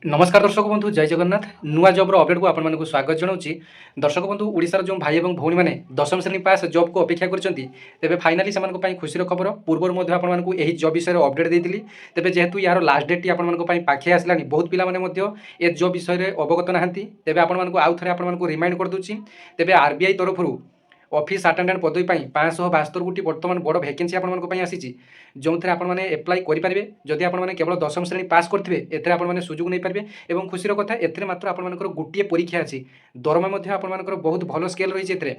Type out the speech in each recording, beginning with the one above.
नमस्कार दर्शक बंधु जय जगन्नाथ नुआ जॉब अपडेट को आपण मानक स्वागत जनाऊँगी। दर्शक बंधु ओडिशार जो भाई और भौणी मैंने दशम श्रेणी पास जॉब को अपेक्षा कर फाइनाली से खुशी खबर पूर्व आपको यही जॉब विषय अपडेट देती तेज जेहेतु यार लास्ट डेट टी पाखे आसला बहुत पिला जॉब विषय अवगत ना तेज आउ थे रिमाइंड करदे तेज आरबीआई तरफ ऑफिस अटेंडेंट पदवी 572 गोटी बर्तमान बड़ वैकेंसी आपंपाई आसी जो थे आपने एप्लाई करेंगे जदि आपने केवल दशम श्रेणी पास करेंगे एथे आपने सुजोग नहीं पारे और खुशीर कथा एथे मात्र आपर गोटे परीक्षा अच्छी दरमा आपर बहुत भल स्केल रही है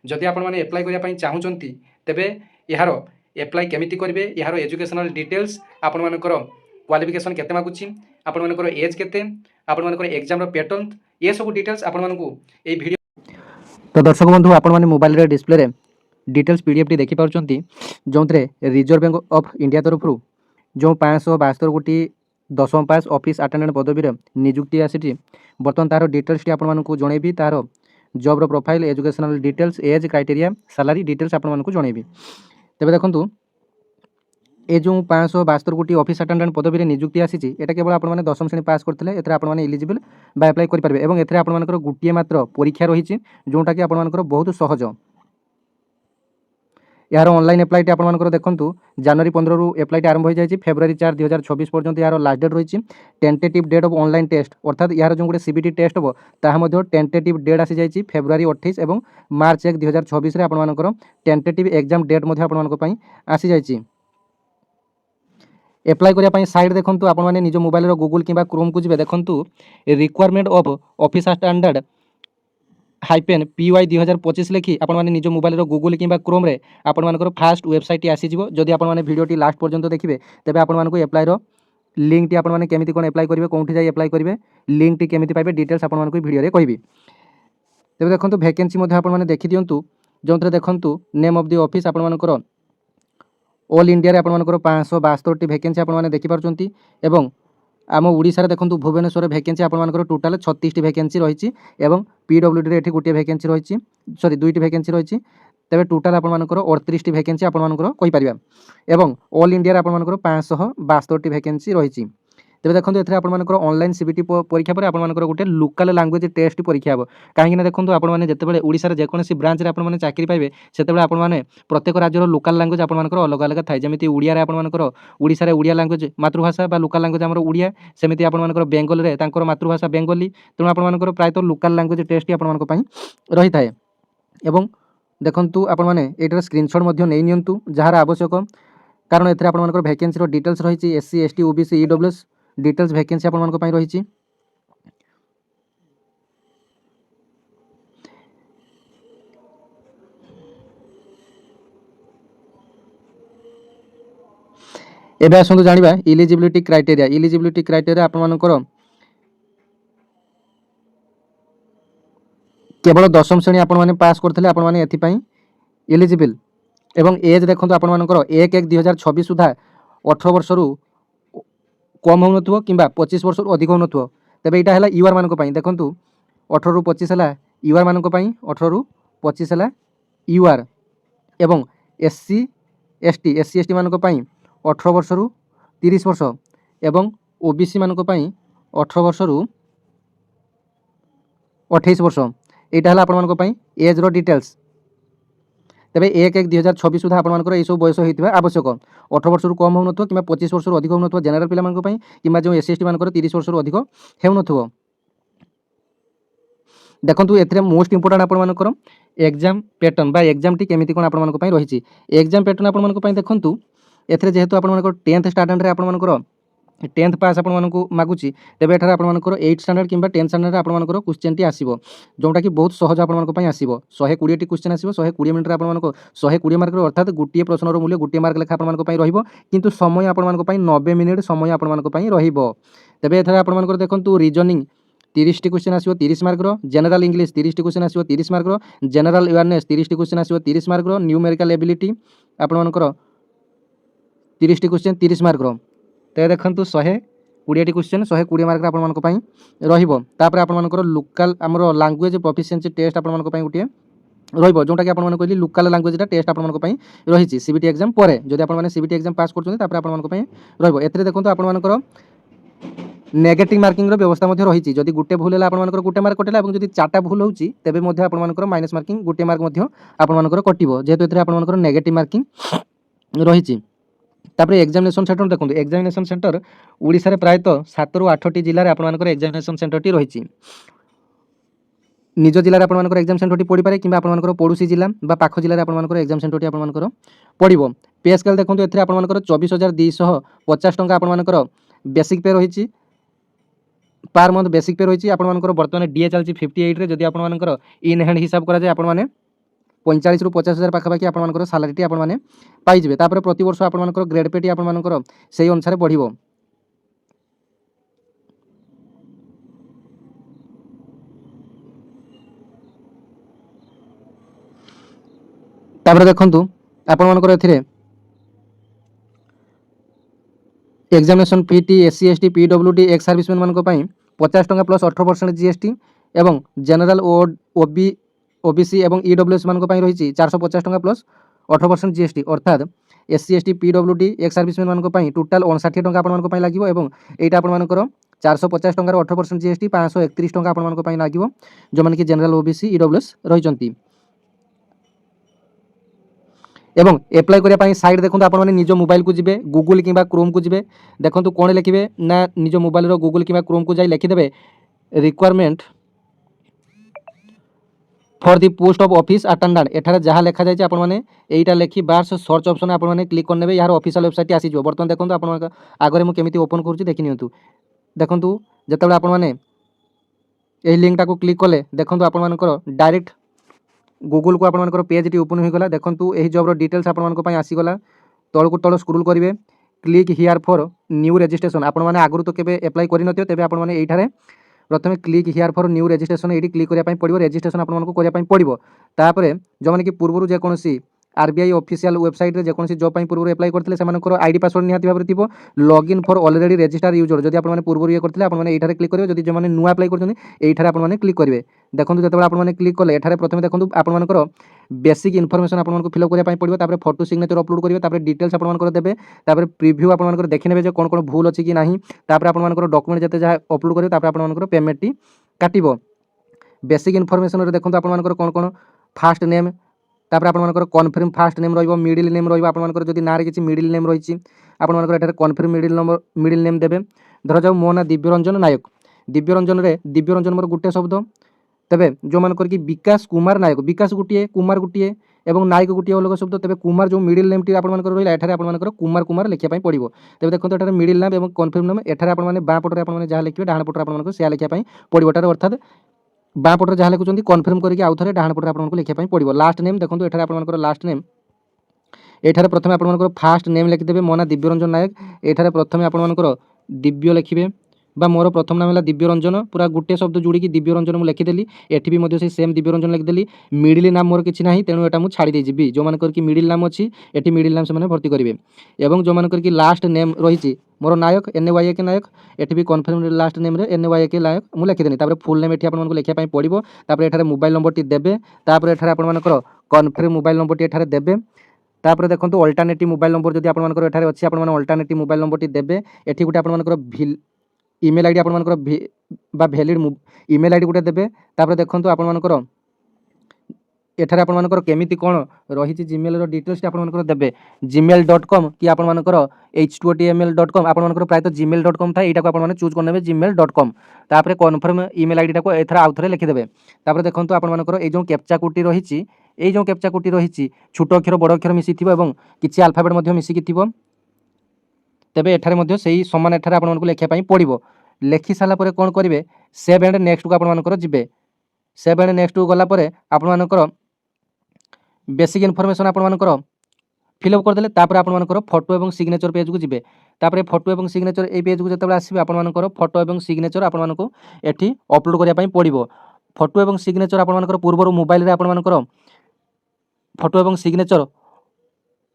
जदि आपने एप्लाई करने चाहूँगी तेरे यार एप्लाई केमिति करेंगे यार एजुकेशनल डिटेल्स आपर क्वालिफिकेशन केते मागुची आपर एज केते आपर एग्जाम पैटर्न ये सब डिटेल्स आपको ये वीडियो तो दर्शक बंधु आपने मोबाइल रे डिस्प्ले रे डिटेल्स पीडीएफ टी देखी पार्टी जो रिजर्व बैंक ऑफ इंडिया तरफ जो 572 गोटी दशम पास ऑफिस अटेंडेंट पदवी निजुक्ति आसी बर्तमान तार डिटेल्स टी आपको जनइबी तार job profile educational details age criteria salary details आपको जनइबी तेज देखूँ ये जो 572 गोटी ऑफिस अटेंडेंट पदवी निजुक्ति आसी केवल आपने दशम श्रेणी पास करते आपने इलिजिबल बा एप्लाई करेंगे और एथे आपर गोटे मात्र परीक्षा रही जोटा कि आपर बहुत सहज यार ऑनलाइन एप्लाई आपर देखूँ जनवरी 15 रु एप्लाई आरंभ हो जाए फेब्रुआरी 4 2024 पर्यंत यार लास्ट डेट रही tentative date of online test अर्थात यार जो गोटे सीबीटी टेस्ट हम ताहा टेंटेटिव डेट आसी जाए फेब्रुआरी 28 और मार्च 1 2024 आपर टेंटेटिव एग्जाम डेट आसी जाए एप्लाई करने साइड देखूँ आपने निज मोबाइल गूगल कि क्रोम को जी देखूँ requirement of office standard hyphen PY 2025 लिखि आपने निज मोबाइल गूगल कि क्रोम रे आपर फास्ट वेबसाइट आसीज जदि आपने भिडियोटी लास्ट पर्यंत देखिए तेज आपको एप्लाईर लिंक टी आपने केमी कौन एप्लाई करेंगे कौटी जाए एप्लाई करेंगे लिंक टी केमी पाइबे डिटेल्स आपको भिडियो कहबी तेज देखो वैकेंसी आपने देखी दिंतु जो देखूँ नेम ऑफ द ऑफिस आपर ऑल इंडिया आपर 572 टी वैकेंसी आपने देखिपुंट एवं आम ओडिशा देखूँ भुवनेश्वर वैकेंसी आपर टोटाल 36 टी वैकेंसी रही PWD रे गोटे वैकेंसी रही सॉरी 2टी वैकेंसी रही तेज टोटाल आपर 38 टी वैकेंसी आपपर एवं ऑल इंडिया आपर 572 टी वैकेंसी रही तेज देखो ये आपर ऑनलाइन सीबीटी परीक्षा पर आपर गोटे लोकल लैंग्वेज टेस्ट परीक्षा हे कहीं देखो आपने जिते ओडिशार जेकोसी ब्रांच में आपने चाकरी पाइबे से आपने प्रत्येक राज्यर लोकल लैंग्वेज आपर अलग अलग थाए जमी ओडिया आपर ओडिशार ओडिया लैंग्वेज मातृभाषा बा लोकल लैंग्वेज आमर ओडिया सेमती आपर बेंगल में मातृभाषा बेंगली तेणु आपर प्रायतः लोकल लैंग्वेज टेस्ट आपंपाई रही थाए एवं देखु आपने ये स्क्रीनशॉट नहीं नियंतु जार आवश्यक कारण एथे आपर वैकेंसी डिटेल्स रही SC ST OBC EWS details vacancy आपंपाई रही एबे आसंतु जानिबा इलिजिबिलिटी क्राइटेरिया आपनकर केवल दशम श्रेणी आपण माने पास करथिले आपण माने एथि पई इलिजिबल एवं एज देखंतु आपण मानकर 1/1/2026 सुधा 18 वर्ष रु कम होनथुव किंबा 25 वर्ष रु अधिक होनथुव तबे इटा हला यूआर मानक पई देखंतु 18 रु 25 हला यूआर मानक पई 18 रु 25 हला यूआर एवं SC ST मानक पई 18 वर्ष रु 30 वर्ष एवं OBC मानक पई 18 वर्ष रु 28 वर्ष यहाँ है आपण एज रो डिटेल्स तेरे 1/1/2026 सुधा आपर ये सब बयस होता आवश्यक 18 वर्ष रु कम हो कि 25 वर्ष रु अधिक हो जेनराल पिला कि जो SC ST मानकर 30 वर्ष रु अधिक हो देखो ए मोस्ट इंपोर्टाट आपर एग्जाम पैटर्न बा एग्जाम टी केमी कौन आपर रही एग्जाम पैटर्न आपर देखूँ एथे जेहेतु आप 10th स्टैंडर्ड आपर 10th पास आपको मागुची तेरे एठार आपर 8th स्टैंडर्ड कि 10th स्टैंडर्ड आपर क्वेश्चन टी आसो जोटा कि बहुत सहज आपंपाई आसो 120 टी क्वेश्चन आसो 120 मिनट आपको 120 मार्क अर्थात गोटे प्रश्नर मूल्य गोटे मार्क लेखा आपंपाई रु समय आपंपाई 90 मिनिट समय आपंपाई तेरे एथर आपर देखूँ रीजनिंग 30 टी क्वेश्चन आसो 30 मार्क जनरल इंग्लिश 30 टी क्वेश्चन आसो 30 मार्क जनरल अवेयरनेस 30 टी क्वेश्चन आसो 30 मार्क न्यूमेरिकल एबिलिटी आपर 30 टी क्वेश्चन 30 मार्क तो देखो 120 टी क्वेश्चन 120 मार्क आपंपाई रहीपर आपर लोकल आमर लैंग्वेज प्रोफिशिएंसी टेस्ट आपंपाई गोटे रोटा कि आपको कहली लोकल लैंग्वेज टेस्ट आपंपाई रही सीबीटी एग्जाम पर जब आप सीबीटी एग्जाम पास कर देखो आपर नेगेटिव मार्किंग व्यवस्था रही जदि गोटे भूल है आप गोटे मार्क कटेला और जब 4टा भूल होती तेज आप माइनस मार्किंग गोटे मार्क आप कटो जेहेतु आप नेगेटिव मार्किंग रही। तापर एग्जामिनेशन सेंटर देखो एग्जामिनेशन सेंटर ओडिशा रे प्रायतः 7 ରୁ 8टी जिले में आप एग्जामिनेशन सेंटर रही। निज जिले में आप एग्जाम सेंटर पड़ पाए कि पड़ोशी जिला पाख जिले में आप एग्जाम सेंटर आप पड़ो। पे स्केल देखो ये आप 24,250 टंका आप बेसिक पे रही पार मंथ बेसिक पे रही। आपर बर्तमान डीए चलती 58 जदि आप इन हैंड हिसाब कराए आप 45 ରୁ 50,000 पाखापाखि आप सालारी आपने पाइबे। तापर प्रति वर्ष आप ग्रेड पेटी आपर से अनुसार बढ़ो। तापर देखु आपर एग्जामिनेशन फीटी SC ST PWD ex serviceman मान 50 टंका प्लस 18% जीएसटी एवं जनरल ओबीसी एवं ईडब्ल्यूएस मान रही 450 टंका प्लस 18% जीएसटी अर्थात SC ST PWD ex serviceman मान टोटाल 59 टंका आप लगे और यहाँ आपर 450 टंकार 18% जीएसटी 531 टंका आप लगे जो मैंने कि जनरल ओबीसी ईडब्ल्यूएस रही। एवं एप्लाई करने साइड देखो आप निज मोबाइल को जी गूगल कि क्रोम को जी देखो कौन लिखे ना निज मोबाइल गूगल कि क्रोम को जाए लिखिदे requirement for the post of office attendant एठार जहाँ लिखा जाए आपटा लिखि बार्स सर्च ऑप्शन आपने क्लिक करने यार ऑफिशियल वेबसाइट आसीज। बर्तमान देखो आप आगे मुझे केमी ओपन करुँच देखी नियंतु देखो जो आपने लिंक टाक क्लिक कले देखो आप डायरेक्ट गूगल को आपर पेज टी ओपन होगा। देखो यही जॉब डिटेल्स आपंपाई आसीगला तल को तल स्क्रोल करेंगे click here for new registration आपने आगुरी तो केवे एप्लाई कर तेज आपने ये प्रथम click here for new registration ये क्लिक करने पड़ो रजिस्ट्रेशन आपको करने पड़ो। तापर जो मैंने कि पूर्व जेकोसी आरबीआई ऑफिशियल वेबसाइट में जेकोसी जॉब पूर्व एप्लाई करते हैं आईडी पासवर्ड निहाती भाव में login for already registered user जब आपने पूर्व ये करते हैं क्लिक करेंगे जो मैंने नुआ अप्लाई कर आपने क्लिक करेंगे। देखो जो आपने क्लिक कले एठारे प्रथम देखो आपर बेसिक इनफॉरमेशन आपको फिलअप करने पड़ो तापर फोटो सिग्नेचर अपलोड करेंगे तापर डिटेल्स आपको देवे तापर प्रिव्यू आपको देखने जो कौन कौन भूल अच्छी कि ना तापर आपको डॉक्यूमेंट जिते जहाँ अपलोड करेंगे तापर आपको पेमेंट टी काटिबो। बेसिक इनफॉरमेशन देखो आपको कौन कौन फास्ट नेम तापर आपको कन्फर्म फास्ट नेम रही मिडिल नेम रही आपको जब ना किसी मिडिल नेम रही आपको कन्फर्म मिडिल नेम देवे। धर जाऊ मो ना दिव्यरंजन नायक दिव्यरंजन मोर गोटे शब्द तेबे जो मान कि विकास कुमार नायक विकास गोटे कुमार गोटे और नायक गोटे अलग शब्द तेज कुमार जो मिडिल नेम टी रहा है कुमार कुमार लिखापी पड़ो। तेज देखो ये मिडिल नेम और कन्फर्म नेम एठार आपने बाँ पटे आपने जहाँ लिखे डाण पटे आपको से लिखापी पड़ो अर्थात बाँ पटे जहाँ लिखुं कन्फर्म करके आउ थे डाण पटे आपको लिखापी पड़ो। लास्ट नेम देखो ये आप लास्ट नेम ये प्रथम आप फास्ट नेम लिखिदेवे मो ना दिव्यरंजन नायक ये प्रथम आप दिव्य लिखे बा मोर प्रथम नाम है दिव्यरंजन पूरा गोटे शब्द जोड़ी दिव्यरंजन मुझे लिखिदेली एठी भी मध्य सेम दिव्यरंजन लिखिदेली मिडिल नाम मोर किसी ना तेणु यहाँ मुझे छाड़ी देजी जो मान कि मिडिल नाम अच्छी एठी मिडिल नाम से भर्ती करेंगे और जो मान कि लास्ट नेम रही मोर नायक NYK नायक एठी भी कन्फर्म लास्ट नेम NYK नायक मुझे लिखिदेनी तापर फुल नेम एठी आपको लिखापी पड़ो तापर एठारे मोबाइल नंबर टी देवे तापर एठारे आपनकर कन्फर्म मोबाइल नंबर टी एठारे देवे तापर देखो अल्टरनेटिव मोबाइल नंबर जब आपनकर एठारे अच्छी आप अल्टरनेटिव मोबाइल नंबर टी देवे एठी गोटे आपनकर ईमेल आईडी आपनकर भैलिड ईमेल आईडी गोटे देवे तापर देखो आपनकर एठारे आपनकर केमिति कौन रही जीमेल डिटेल्स आपनकर देवे gmail.com कि आपनकर h2tml.com आपनकर प्रायतः gmail.com था यहाँ आपने चूज करने gmail.com तापर कन्फर्म ईमेल आईडी टाको एथरा आउ थे लिखिदेवे। तापर देखो आपनकर ये जो कैप्चा कोटी रही ये जो कैप्चा कोटी रही छोट अक्षर बड़ अक्षर मिसी किसी आल्फाबेट मिसिकी तेबे एठारे मध्य सही समान एठारे आपको लिखापी पड़ो। लिखि सारापर कौन करेंगे सेव एंड नेक्स्ट को आपनकर जीवे सेव एंड नेक्स्ट को गलापर आपनकर बेसिक इनफॉरमेशन आपनकर फिलअप करदे तापर आपनकर फोटो और सिग्नेचर पेज को जीवे तापर फोटो और सिग्नेचर ये पेज को जो आसवे आपनकर फोटो और सिग्नेचर आपको एठी अपलोड करने पड़ो। फोटो और सिग्नेचर आपनकर पूर्व मोबाइल आपनकर फोटो और सिग्नेचर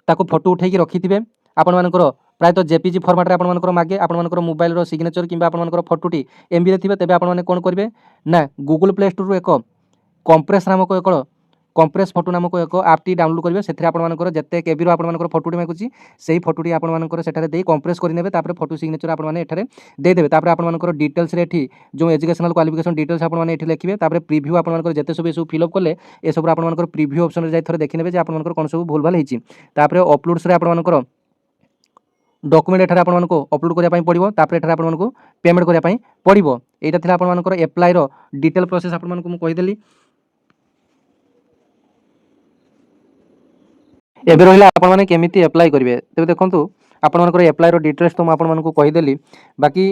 ताको फोटो उठे रखिथे आपनकर प्रायतः जेपीजी फर्माट आपनकर मागे आपनकर मोबाइल सिग्नेचर कि आपनकर फोटोटी एमबी थे तेज आपने कौन करेंगे ना गूगल प्ले स्टोर एक कंप्रेस नामक एक कंप्रेस फोटो नामक एक आपटी डाउनलोड करेंगे से आपर जिते केबी आपर फोटोटी मागुची से ही फोटोटी आपर से कंप्रेस करने फोटो सिग्नेचर आपने देदेवे आपर डिटेल्स जो एजुकेशनल क्वालिफिकेशन डिटेल्स आपने लिखिए प्रिव्यू आपर जिते सब सब फिलअप कले ये सब आपर प्रिव्यू ऑप्शन जाए देखने आपर कौन सब भूल भाल होती अपलोड्स आपर डॉक्यूमेंट एठारे आपको अपलोड करने पड़ो एठारे आपको पेमेंट करने पड़ो यहाँ था आपर एप्लाईर डिटेल प्रोसेस आपको कहीदेली एबे रहिला आपण माने केमिति अप्लाई करिवे तेबे देखंतु आपण मानकर अप्लाई रो डिटेल्स तो आपण मानकु कहि देली बाकी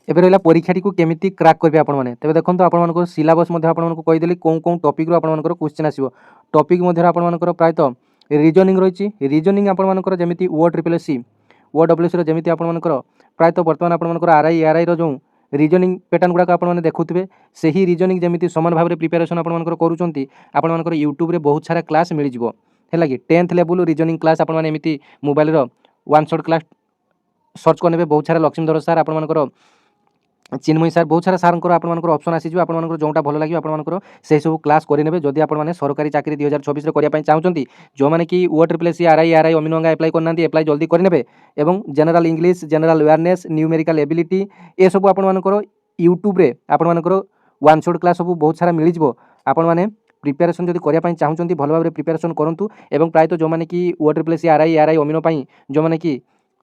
एबे रहिला परीक्षाटी को केमिति क्रैक करिवे आपण माने तेबे देखंतु आपण मानकर सिलेबस मध्ये आपण मानकु कहि देली कोन कोन टॉपिक रो आपण मानकर क्वेश्चन आसीबो टॉपिक मध्ये आपण मानकर प्रायतो रीजनिंग रहिछि रीजनिंग आपण मानकर जेमिति O triple S C O W C रो जेमिति आपण मानकर प्रायतो वर्तमान आपण मानकर आरआई रो जो रीजनिंग पैटर्न गुड़ाक आपने देखुए से ही रीजनिंग जमी सामान भाव में प्रिपेरेसन आपर करुँच यूट्यूब रे बहुत सारा क्लास मिल जाव है कि 10th लेवल रीजनिंग क्लास आपमती mobile one shot class search करने बहुत सारा लक्ष्मीधर सार आपर चिन्मयी सार बहुत सारा सार आपर ऑप्शन आसीज आप जोटा भल लगे आपर से सब क्लास करेंगे जदि आपने सरकारी चाकरी 2024 करने चाहते जो मैंने कि ओ ट्रिपल एस आरआई अमीनंगा एप्लाई करना एप्लाई जल्दी करेंगे और general English general awareness numerical ability ये सब आपर यूट्यूब रे आपर वन शॉट क्लास सब बहुत सारा मिल जाव आपने प्रिपेरेसन जब करने चाहते भल भाव में प्रिपेरेसन करूँ और प्रायतः जो मैंने कि ओ ट्रिपल एस आरआई अमीन जो मैंने कि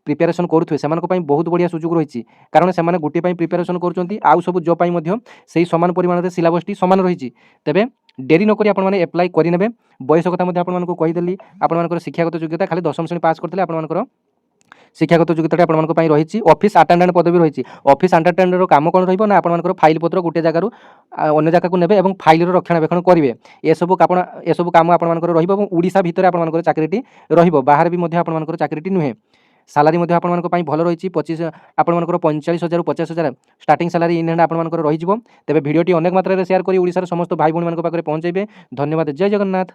प्रिपेरेसन करुवे से बहुत बढ़िया सुजोग रही कारण से गोटे प्रिपेरेसन कर आउ सब जॉब से समान परिमाण सिलेबसटी सामान रही तेरे डेरी नक आपने एप्लाई करेंगे बयस कथा आपको कहीदेली आपर शिक्षागत योग्यता खाली 10वीं श्रेणी पास करते आपर शिक्षागत योग्यता आपंपाई रही ऑफिस अटेंडेंट पदवी रही ऑफिस अटेंडेंट काम कौन रही आपर फाइल पत्र गोटे जगार अन्य जगह को ने फाइल रक्षणाबेक्षण करेंगे ये सब काम आपड़ा भितर आप चाकरी रहा भी आपर चाकरी नुहे सालारी आपंपाई भल रही 25 आपर 45,000 50,000 स्टार्टिंग सालारी इन हैंड आपर रही तेज भिडियोटी अनेक मात्रा शेयर कर ओडिशार समस्त भाई भौणी पाखे पहुँचे धन्यवाद जय जगन्नाथ।